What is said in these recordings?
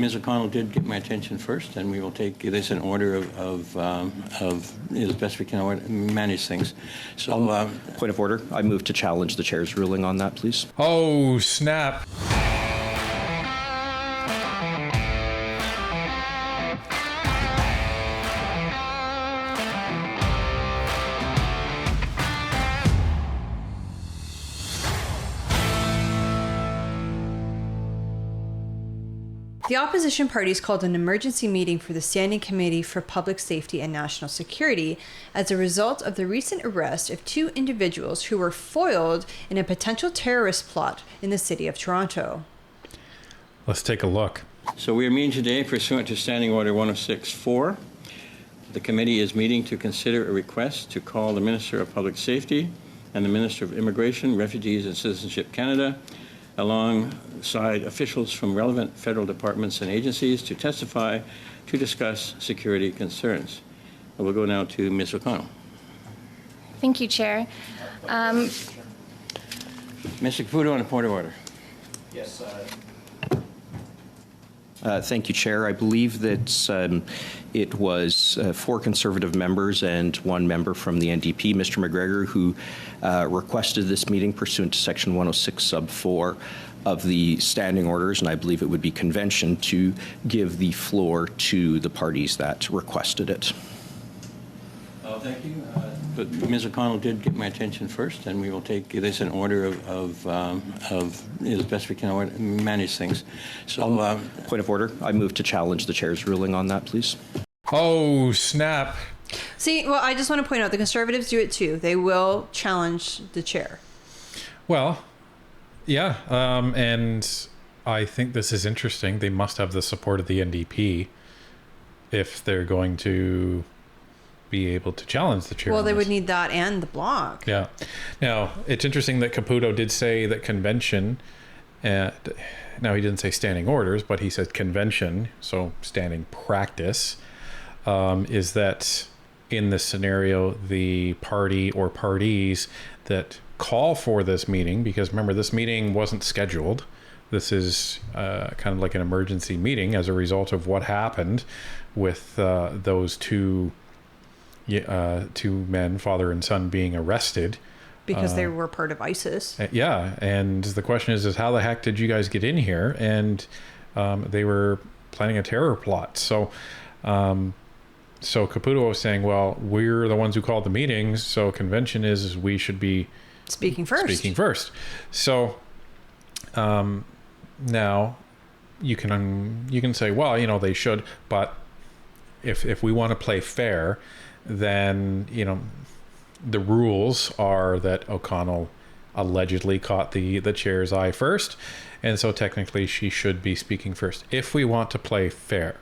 Ms. O'Connell did get my attention first, and we will take this in order of as best we can manage things. So, point of order. I move to challenge the chair's ruling on that, please. Oh, snap. The opposition parties called an emergency meeting for the Standing Committee for Public Safety and National Security as a result of the recent arrest of 2 individuals who were foiled in a potential terrorist plot in the city of Toronto. Let's take a look. So we are meeting today pursuant to Standing Order 106-4. The committee is meeting to consider a request to call the Minister of Public Safety and the Minister of Immigration, Refugees and Citizenship Canada alongside officials from relevant federal departments and agencies to testify to discuss security concerns. I will go now to Ms. O'Connell. Thank you, Chair. Mr. Caputo on a point of order. Yes. Thank you, Chair. I believe that it was 4 Conservative members and 1 member from the NDP, Mr. McGregor, who requested this meeting pursuant to Section 106 sub 4 of the standing orders, and I believe it would be convention to give the floor to the parties that requested it. Thank you. But Ms. O'Connell did get my attention first, and we will take this in order of as best we can manage things. So, point of order. I move to challenge the chair's ruling on that, please. Oh, snap. See, well, I just want to point out the Conservatives do it too. They will challenge the chair. Well, yeah, and I think this is interesting. They must have the support of the NDP if they're going to be able to challenge the chair. Well, they would need that and the bloc. Yeah. Now, it's interesting that Caputo did say that convention, now he didn't say standing orders, but he said convention, so standing practice, is that in this scenario, the party or parties that call for this meeting, because remember, this meeting wasn't scheduled. This is kind of like an emergency meeting as a result of what happened with those two men, father and son, being arrested. Because they were part of ISIS. Yeah, and the question is how the heck did you guys get in here? And they were planning a terror plot. So Caputo was saying, well, we're the ones who called the meetings, so convention is we should be speaking first. So now you can say, well, you know, they should, but if we want to play fair, then, you know, the rules are that O'Connell allegedly caught the chair's eye first, and so technically she should be speaking first if we want to play fair.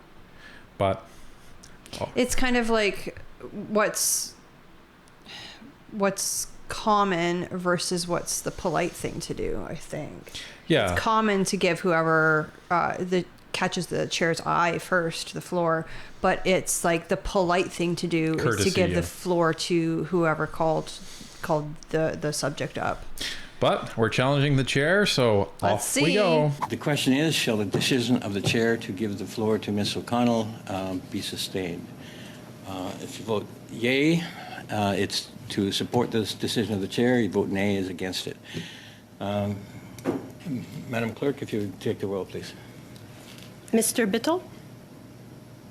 But it's kind of like what's common versus what's the polite thing to do, I think. Yeah. It's common to give whoever catches the chair's eye first the floor, but it's like the polite thing to do is to give the floor to whoever called the subject up. But we're challenging the chair, so off we go. The question is, shall the decision of the chair to give the floor to Ms. O'Connell be sustained? If you vote yay, it's to support this decision of the chair. You vote nay, is against it. Madam Clerk, if you would take the roll, please. Mr. Biddle?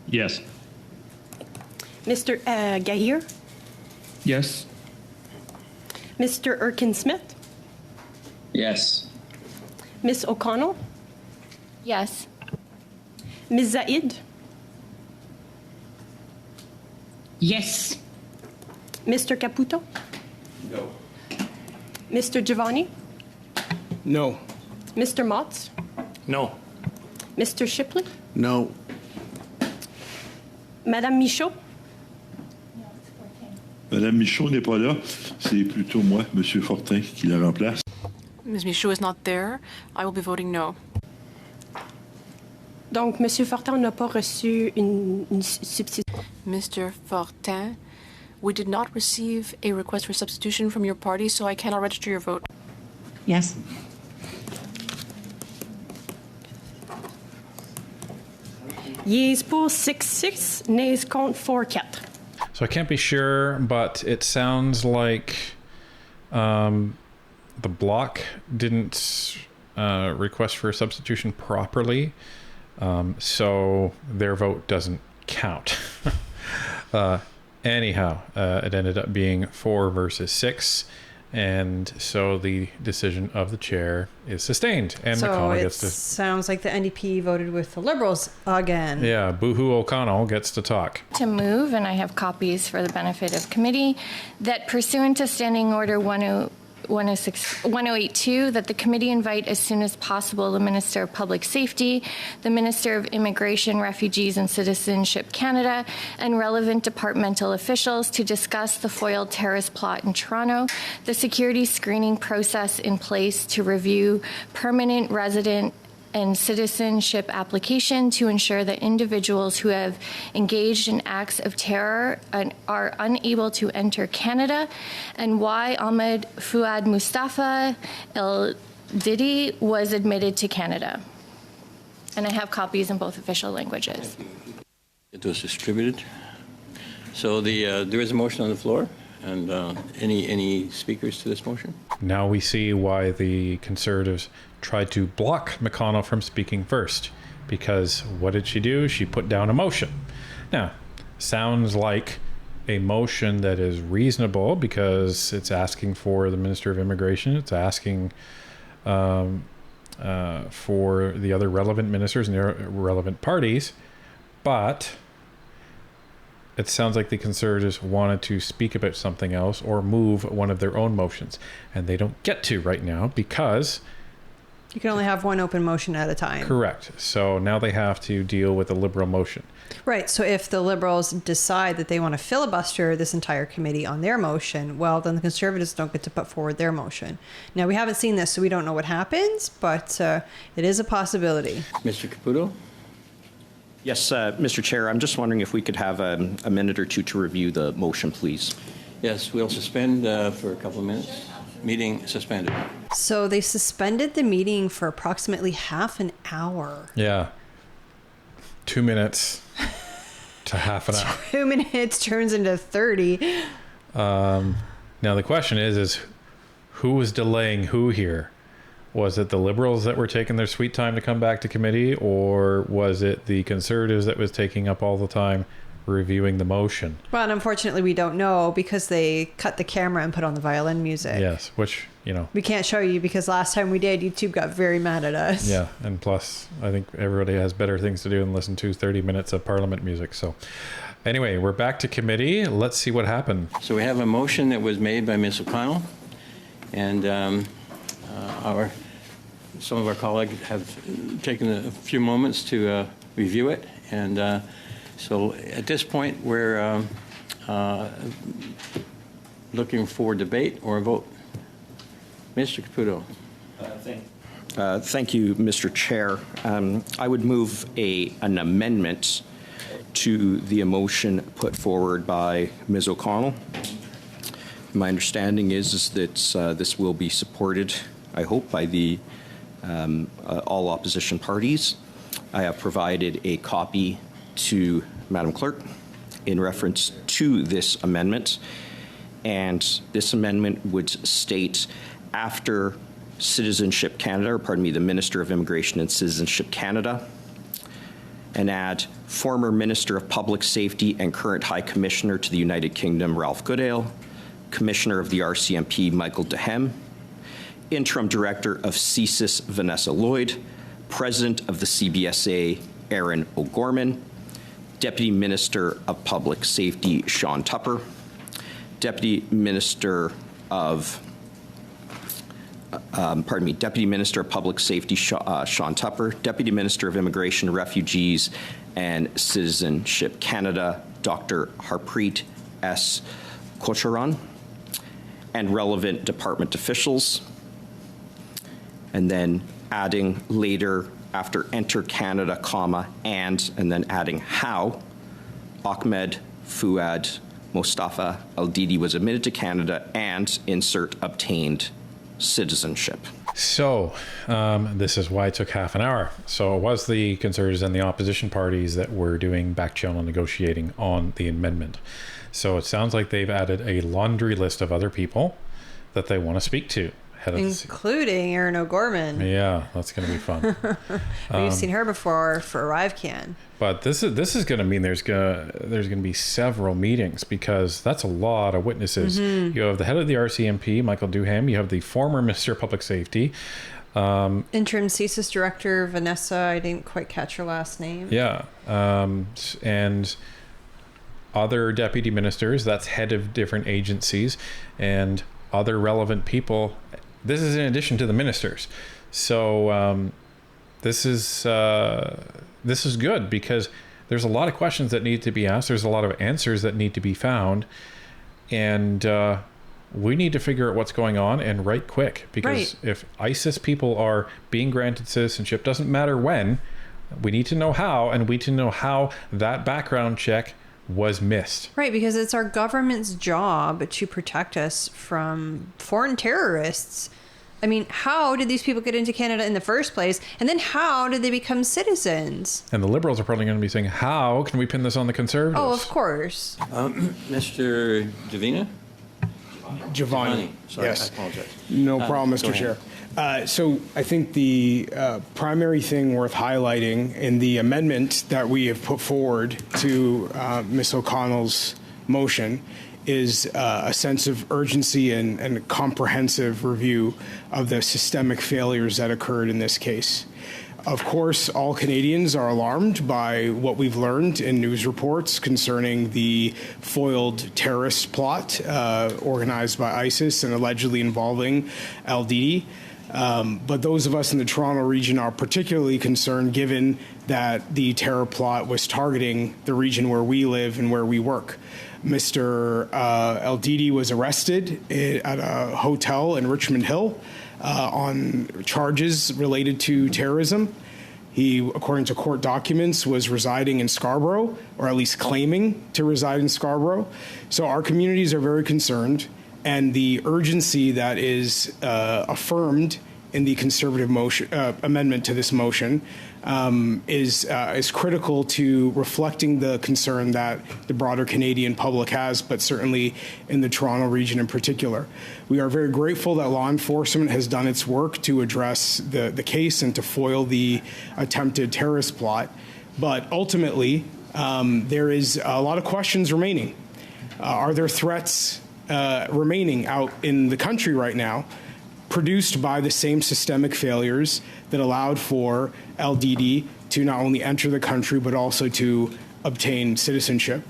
Yes. Mr. Gahir? Yes. Mr. Erkin-Smith? Yes. Ms. O'Connell? Yes. Ms. Zaid? Yes. Mr. Caputo? No. Mr. Giovanni? No. Mr. Motz? No. Mr. Shipley? No. Madame Michaud? Madame Michaud n'est pas là. C'est plutôt moi, Monsieur Fortin, qui la remplace. Ms. Michaud is not there. I will be voting no. Donc, Monsieur Fortin n'a pas reçu une substitution. Mr. Fortin, we did not receive a request for substitution from your party, so I cannot register your vote. Yes. Yeas pour 6-6, nays contre 4-4. So I can't be sure, but it sounds like the bloc didn't request for a substitution properly, so their vote doesn't count. Anyhow, it ended up being 4 versus 6, and so the decision of the chair is sustained, and So McConnell it gets to... sounds like the NDP voted with the Liberals again. Yeah, Boohoo O'Connell gets to talk. To move, and I have copies for the benefit of committee, that pursuant to Standing Order 1082, that the committee invite as soon as possible the Minister of Public Safety, the Minister of Immigration, Refugees and Citizenship Canada, and relevant departmental officials to discuss the foiled terrorist plot in Toronto, the security screening process in place to review permanent resident and citizenship application to ensure that individuals who have engaged in acts of terror are unable to enter Canada, and why Ahmed Fuad Mustafa El Didi was admitted to Canada. And I have copies in both official languages. It was distributed. So there is a motion on the floor. And any speakers to this motion? Now we see why the Conservatives tried to block McConnell from speaking first. Because what did she do? She put down a motion. Now, sounds like a motion that is reasonable because it's asking for the Minister of Immigration. It's asking for the other relevant ministers and the relevant parties. But it sounds like the Conservatives wanted to speak about something else or move one of their own motions. And they don't get to right now because... You can only have one open motion at a time. Correct. So now they have to deal with a Liberal motion. Right. So if the Liberals decide that they want to filibuster this entire committee on their motion, well, then the Conservatives don't get to put forward their motion. Now, we haven't seen this, so we don't know what happens, but it is a possibility. Mr. Caputo? Yes, Mr. Chair, I'm just wondering if we could have a minute or two to review the motion, please. Yes, we'll suspend for a couple of minutes. Meeting suspended. So they suspended the meeting for approximately half an hour. Yeah. 2 minutes to half an hour. 2 minutes turns into 30. Now the question is who was delaying who here? Was it the Liberals that were taking their sweet time to come back to committee, or was it the Conservatives that was taking up all the time reviewing the motion? Well, and unfortunately we don't know because they cut the camera and put on the violin music. Yes, which, you know. We can't show you because last time we did, YouTube got very mad at us. Yeah, and plus, I think everybody has better things to do than listen to 30 minutes of Parliament music. So anyway, we're back to committee. Let's see what happened. So we have a motion that was made by Ms. O'Connell, and some of our colleagues have taken a few moments to review it, and so at this point we're looking for debate or a vote. Mr. Caputo. Thank you, Mr. Chair. I would move an amendment to the motion put forward by Ms. O'Connell. My understanding is that this will be supported, I hope, by the all opposition parties. I have provided a copy to Madam Clerk in reference to this amendment, and this amendment would state after Citizenship Canada, or pardon me, the Minister of Immigration and Citizenship Canada, and add former Minister of Public Safety and current High Commissioner to the United Kingdom, Ralph Goodale, Commissioner of the RCMP, Michael Dehem, Interim Director of CSIS, Vanessa Lloyd, President of the CBSA, Aaron O'Gorman, Deputy Minister of Public Safety, Sean Tupper, Deputy Minister of Deputy Minister of Public Safety, Sean Tupper, Deputy Minister of Immigration, Refugees and Citizenship Canada, Dr. Harpreet S. Kocharan, and relevant department officials, and then adding later after enter Canada, comma, and then adding how Ahmed Fuad Mustafa El Didi was admitted to Canada, and insert obtained citizenship. So this is why it took half an hour. So it was the Conservatives and the opposition parties that were doing back channel negotiating on the amendment. So it sounds like they've added a laundry list of other people that they want to speak to. Including Erin O'Gorman. Yeah, that's going to be fun. We've seen her before for ArriveCan. But this is going to mean there's going to be several meetings, because that's a lot of witnesses. Mm-hmm. You have the head of the RCMP, Michael Duham. You have the former Minister of Public Safety. Interim CSIS Director Vanessa, I didn't quite catch her last name. Yeah. And other deputy ministers, that's head of different agencies, and other relevant people. This is in addition to the ministers. So this is good, because there's a lot of questions that need to be asked. There's a lot of answers that need to be found. And we need to figure out what's going on, and right quick, because if ISIS people are being granted citizenship, doesn't matter when, we need to know how, and we need to know how that background check was missed. Right, because it's our government's job to protect us from foreign terrorists. I mean, how did these people get into Canada in the first place? And then how did they become citizens? And the Liberals are probably going to be saying, how can we pin this on the Conservatives? Oh, of course. Mr. Davina? Giovanni. Sorry, yes. I apologize. No problem, Mr. Chair. So I think the primary thing worth highlighting in the amendment that we have put forward to Ms. O'Connell's motion is a sense of urgency and a comprehensive review of the systemic failures that occurred in this case. Of course, all Canadians are alarmed by what we've learned in news reports concerning the foiled terrorist plot organized by ISIS and allegedly involving LDD. But those of us in the Toronto region are particularly concerned, given that the terror plot was targeting the region where we live and where we work. Mr. LDD was arrested at a hotel in Richmond Hill on charges related to terrorism. He, according to court documents, was residing in Scarborough, or at least claiming to reside in Scarborough. So our communities are very concerned, and the urgency that is affirmed in the Conservative motion, amendment to this motion is critical to reflecting the concern that the broader Canadian public has, but certainly in the Toronto region in particular. We are very grateful that law enforcement has done its work to address the case and to foil the attempted terrorist plot. But ultimately, there is a lot of questions remaining. Are there threats remaining out in the country right now, produced by the same systemic failures that allowed for LDD to not only enter the country, but also to obtain citizenship?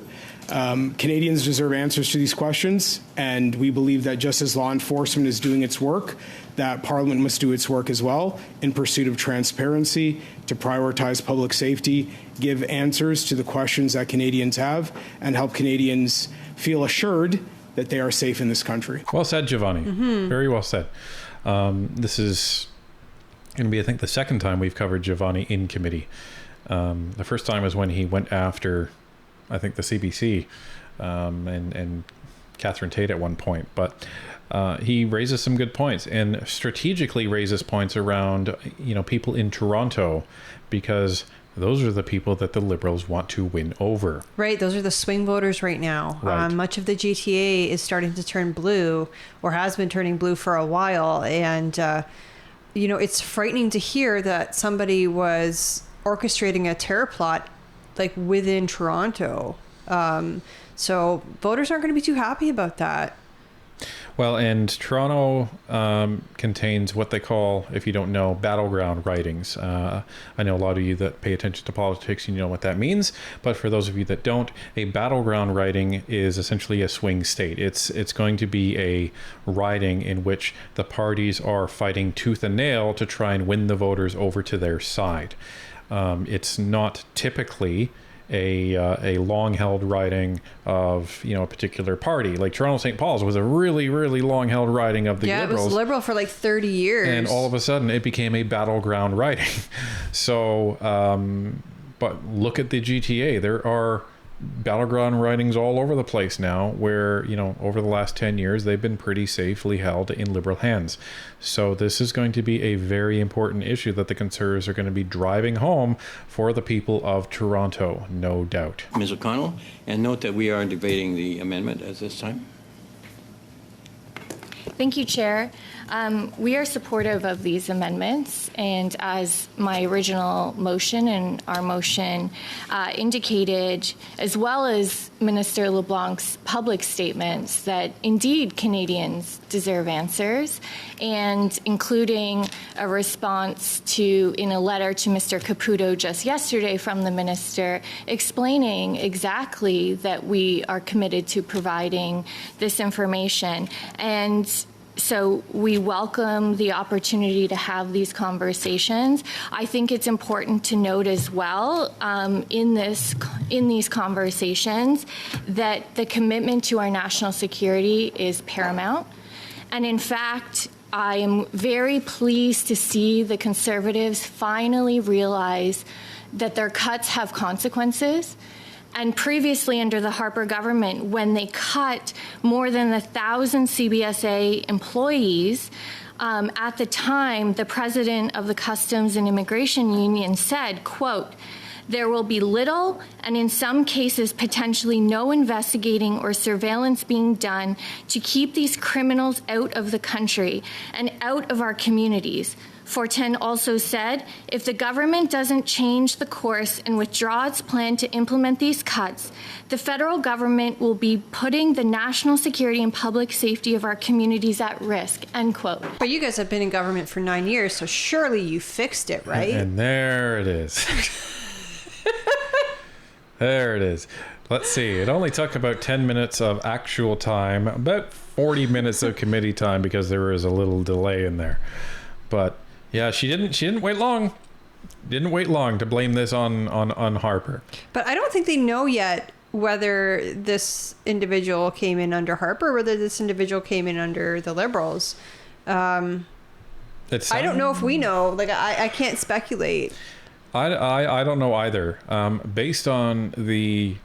Canadians deserve answers to these questions, and we believe that just as law enforcement is doing its work, that Parliament must do its work as well in pursuit of transparency, to prioritize public safety, give answers to the questions that Canadians have, and help Canadians feel assured that they are safe in this country. Well said, Giovanni. Mm-hmm. Very well said. This is going to be, I think, the second time we've covered Giovanni in committee. The first time was when he went after, I think, the CBC and Catherine Tate at one point. But he raises some good points, and strategically raises points around, people in Toronto, because those are the people that the Liberals want to win over. Right. Those are the swing voters right now. Right. Much of the GTA is starting to turn blue, or has been turning blue for a while. And, it's frightening to hear that somebody was orchestrating a terror plot within Toronto. So voters aren't going to be too happy about that. Well, and Toronto contains what they call, if you don't know, battleground ridings. I know a lot of you that pay attention to politics, you know what that means. But for those of you that don't, a battleground riding is essentially a swing state. It's going to be a riding in which the parties are fighting tooth and nail to try and win the voters over to their side. It's not typically a long-held riding of a particular party. Like Toronto St. Paul's was a really, really long-held riding of the Liberals. Yeah, it was Liberal for 30 years. And all of a sudden it became a battleground riding. So, but look at the GTA. There are battleground ridings all over the place now where, over the last 10 years, they've been pretty safely held in Liberal hands. So this is going to be a very important issue that the Conservatives are going to be driving home for the people of Toronto, no doubt. Ms. O'Connell, and note that we are debating the amendment at this time. Thank you, Chair. We are supportive of these amendments, and as my original motion and our motion indicated, as well as Minister LeBlanc's public statements, that indeed Canadians deserve answers, and including a response in a letter to Mr. Caputo just yesterday from the Minister explaining exactly that we are committed to providing this information. And so we welcome the opportunity to have these conversations. I think it's important to note as well in these conversations that the commitment to our national security is paramount. And in fact, I am very pleased to see the Conservatives finally realize that their cuts have consequences. And previously under the Harper government, when they cut more than 1,000 CBSA employees, at the time, the president of the Customs and Immigration Union said, quote, "There will be little and in some cases potentially no investigating or surveillance being done to keep these criminals out of the country and out of our communities." Fortin also said, if the government doesn't change the course and withdraw its plan to implement these cuts, the federal government will be putting the national security and public safety of our communities at risk, end quote. But you guys have been in government for 9 years, so surely you fixed it, right? And there it is. There it is. Let's see. It only took about 10 minutes of actual time, about 40 minutes of committee time because there was a little delay in there. But yeah, she didn't wait long. Didn't wait long to blame this on Harper. But I don't think they know yet whether this individual came in under Harper or whether this individual came in under the Liberals. I don't know if we know. Like, I can't speculate. I don't know either. Based on the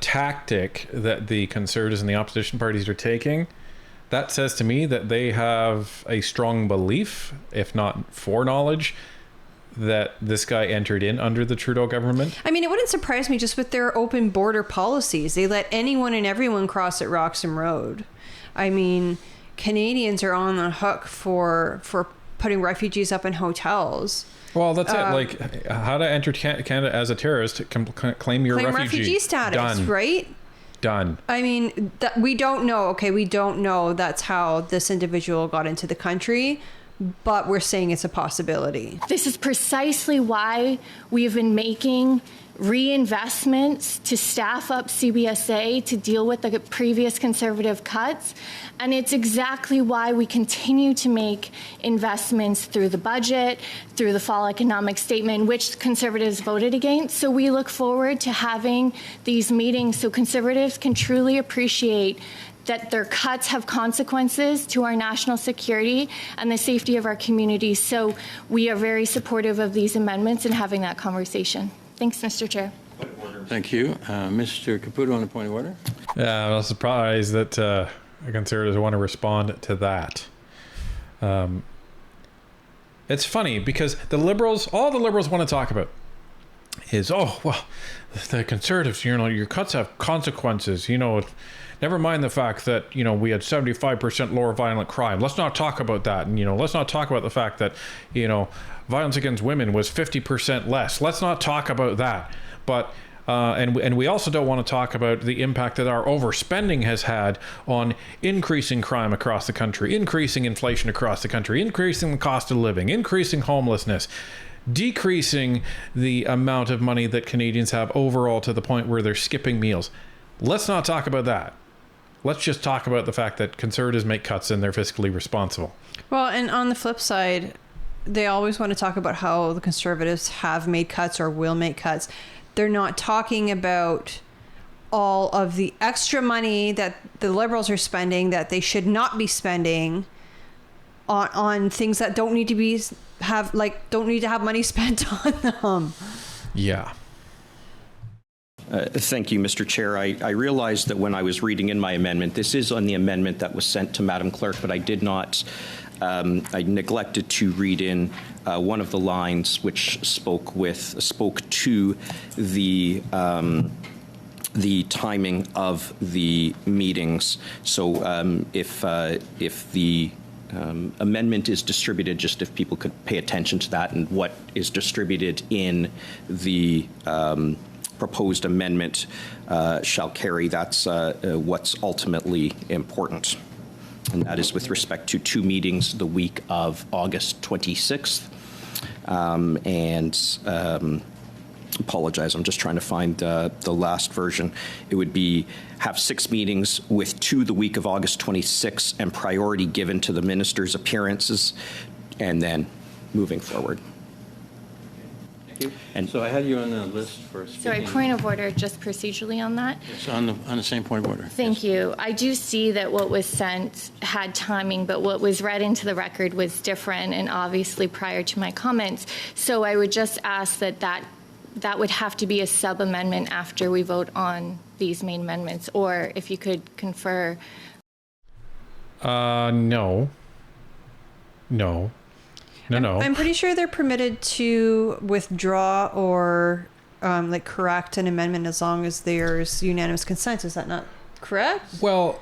tactic that the Conservatives and the opposition parties are taking, that says to me that they have a strong belief, if not foreknowledge, that this guy entered in under the Trudeau government. I mean, it wouldn't surprise me just with their open border policies. They let anyone and everyone cross at Roxham Road. I mean, Canadians are on the hook for putting refugees up in hotels. Well, that's it. Like, how to enter Canada as a terrorist, claim your refugee status, done. Right? Done. I mean, we don't know. Okay, we don't know that's how this individual got into the country, but we're saying it's a possibility. This is precisely why we've been making reinvestments to staff up CBSA to deal with the previous Conservative cuts. And it's exactly why we continue to make investments through the budget, through the fall economic statement, which Conservatives voted against. So we look forward to having these meetings so Conservatives can truly appreciate that their cuts have consequences to our national security and the safety of our communities. So we are very supportive of these amendments and having that conversation. Thanks, Mr. Chair. Thank you. Mr. Caputo on the point of order. Yeah, I'm surprised that the Conservatives want to respond to that. It's funny because all the Liberals want to talk about is, the Conservatives, your cuts have consequences. Never mind the fact that, we had 75% lower violent crime. Let's not talk about that. And, let's not talk about the fact that, violence against women was 50% less. Let's not talk about that. But and we also don't want to talk about the impact that our overspending has had on increasing crime across the country, increasing inflation across the country, increasing the cost of living, increasing homelessness, decreasing the amount of money that Canadians have overall to the point where they're skipping meals. Let's not talk about that. Let's just talk about the fact that Conservatives make cuts and they're fiscally responsible. Well, and on the flip side, they always want to talk about how the Conservatives have made cuts or will make cuts. They're not talking about all of the extra money that the Liberals are spending that they should not be spending on things that don't need to have money spent on them. Yeah. Thank you, Mr. Chair. I realized that when I was reading in my amendment, this is on the amendment that was sent to Madam Clerk, but I did not, I neglected to read in one of the lines which spoke to the timing of the meetings. So if the amendment is distributed, just if people could pay attention to that and what is distributed in the proposed amendment shall carry. That's what's ultimately important. And that is with respect to 2 meetings the week of August 26th. Apologize, I'm just trying to find the last version. It would be have 6 meetings with 2 the week of August 26th and priority given to the minister's appearances, and then moving forward. Thank you. And so I had you on the list for speaking. Sorry, point of order, just procedurally on that. Yes, on the same point of order. Thank you. I do see that what was sent had timing, but what was read into the record was different and obviously prior to my comments. So I would just ask that would have to be a sub-amendment after we vote on these main amendments, or if you could confer. No. I'm pretty sure they're permitted to withdraw or correct an amendment as long as there's unanimous consent. Is that not correct? Well,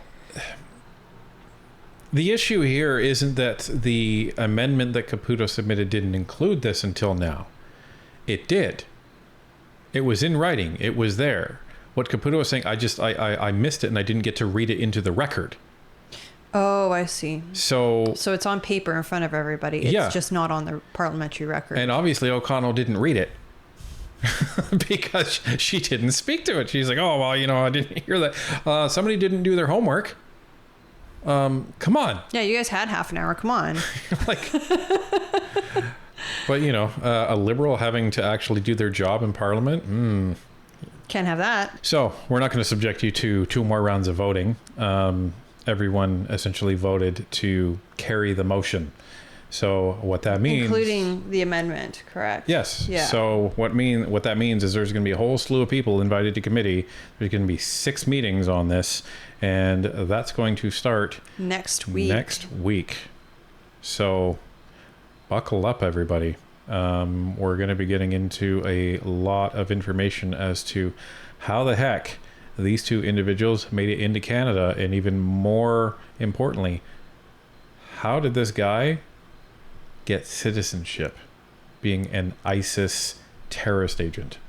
the issue here isn't that the amendment that Caputo submitted didn't include this until now. It did. It was in writing. It was there. What Caputo was saying, I missed it and I didn't get to read it into the record. Oh, I see. So it's on paper in front of everybody. It's just not on the parliamentary record. And obviously O'Connell didn't read it because she didn't speak to it. She's like, oh, well, I didn't hear that. Somebody didn't do their homework. Come on. Yeah, you guys had half an hour. Come on. But, a Liberal having to actually do their job in Parliament, Can't have that. So we're not going to subject you to 2 more rounds of voting. Everyone essentially voted to carry the motion. So what that means... Including the amendment, correct? Yes. Yeah. So what that means is there's going to be a whole slew of people invited to committee. There's going to be 6 meetings on this, and that's going to start... Next week. So buckle up, everybody. We're going to be getting into a lot of information as to how the heck these 2 individuals made it into Canada, and even more importantly, how did this guy get citizenship being an ISIS terrorist agent?